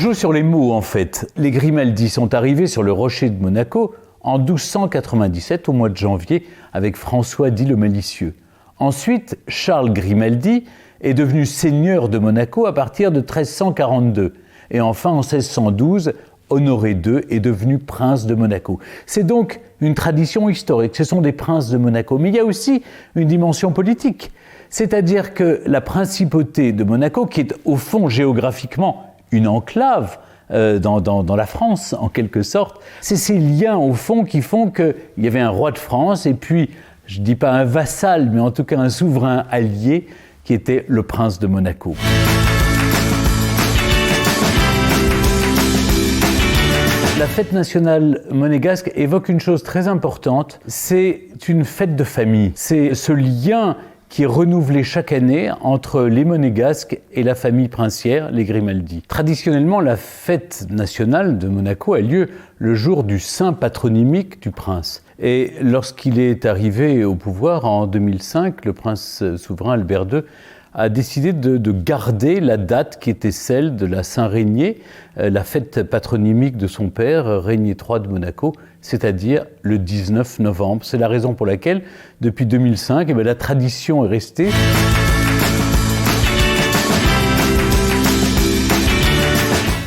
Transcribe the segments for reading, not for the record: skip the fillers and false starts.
joue sur les mots en fait. Les Grimaldi sont arrivés sur le rocher de Monaco en 1297 au mois de janvier avec François dit le Malicieux. Ensuite, Charles Grimaldi est devenu seigneur de Monaco à partir de 1342. Et enfin, en 1612, Honoré II est devenu prince de Monaco. C'est donc une tradition historique, ce sont des princes de Monaco. Mais il y a aussi une dimension politique. C'est-à-dire que la principauté de Monaco, qui est au fond géographiquement une enclave dans la France, en quelque sorte, c'est ces liens au fond qui font qu'il y avait un roi de France et puis, je ne dis pas un vassal, mais en tout cas un souverain allié qui était le prince de Monaco. La fête nationale monégasque évoque une chose très importante, c'est une fête de famille. C'est ce lien qui est renouvelé chaque année entre les Monégasques et la famille princière, les Grimaldi. Traditionnellement, la fête nationale de Monaco a lieu le jour du saint patronymique du prince. Et lorsqu'il est arrivé au pouvoir en 2005, le prince souverain Albert II a décidé de garder la date qui était celle de la Saint-Régnier, la fête patronymique de son père, Régnier III de Monaco, c'est-à-dire le 19 novembre. C'est la raison pour laquelle, depuis 2005, la tradition est restée.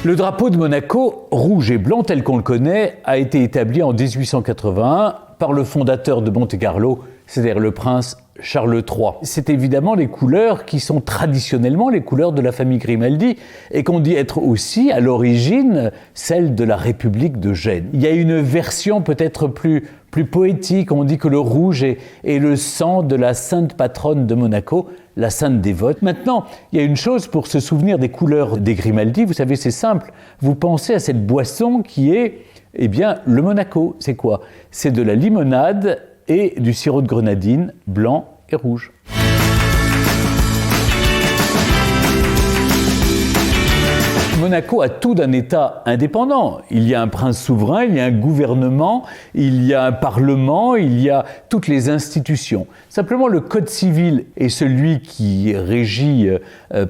Le drapeau de Monaco, rouge et blanc tel qu'on le connaît, a été établi en 1881 par le fondateur de Monte-Carlo, c'est-à-dire le prince Charles III. C'est évidemment les couleurs qui sont traditionnellement les couleurs de la famille Grimaldi et qu'on dit être aussi à l'origine celles de la République de Gênes. Il y a une version peut-être plus poétique, on dit que le rouge est le sang de la sainte patronne de Monaco, la sainte dévote. Maintenant, il y a une chose pour se souvenir des couleurs des Grimaldi, vous savez c'est simple, vous pensez à cette boisson qui est, le Monaco. C'est quoi? C'est de la limonade et du sirop de grenadine blanc et rouge. Monaco a tout d'un État indépendant. Il y a un prince souverain, il y a un gouvernement, il y a un parlement, il y a toutes les institutions. Simplement, le code civil est celui qui est régi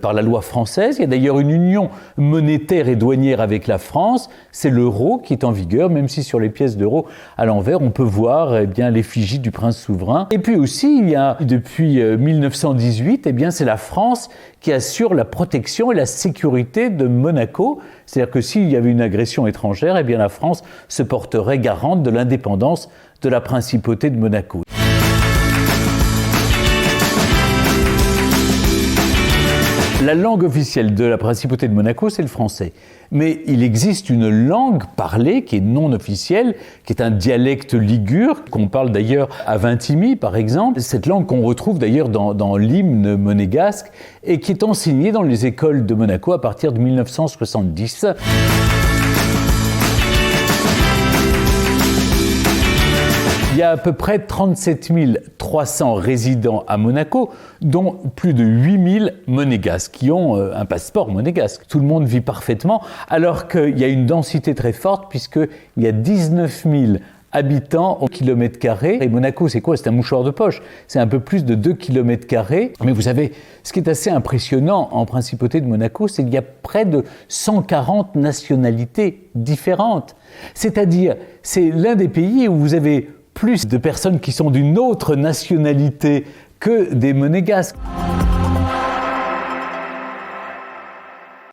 par la loi française. Il y a d'ailleurs une union monétaire et douanière avec la France. C'est l'euro qui est en vigueur, même si sur les pièces d'euros à l'envers, on peut voir l'effigie du prince souverain. Et puis aussi, il y a depuis 1918, c'est la France qui assure la protection et la sécurité de Monaco. C'est-à-dire que s'il y avait une agression étrangère, la France se porterait garante de l'indépendance de la principauté de Monaco. La langue officielle de la principauté de Monaco, c'est le français. Mais il existe une langue parlée qui est non officielle, qui est un dialecte ligure, qu'on parle d'ailleurs à Vintimille par exemple. Cette langue qu'on retrouve d'ailleurs dans l'hymne monégasque et qui est enseignée dans les écoles de Monaco à partir de 1970. Il y a à peu près 37 300 résidents à Monaco, dont plus de 8 000 monégasques qui ont un passeport monégasque. Tout le monde vit parfaitement, alors qu'il y a une densité très forte, puisqu'il y a 19 000 habitants au kilomètre carré. Et Monaco, c'est quoi? C'est un mouchoir de poche. C'est un peu plus de 2 kilomètres carrés. Mais vous savez, ce qui est assez impressionnant en principauté de Monaco, c'est qu'il y a près de 140 nationalités différentes. C'est-à-dire, c'est l'un des pays où vous avez plus de personnes qui sont d'une autre nationalité que des monégasques.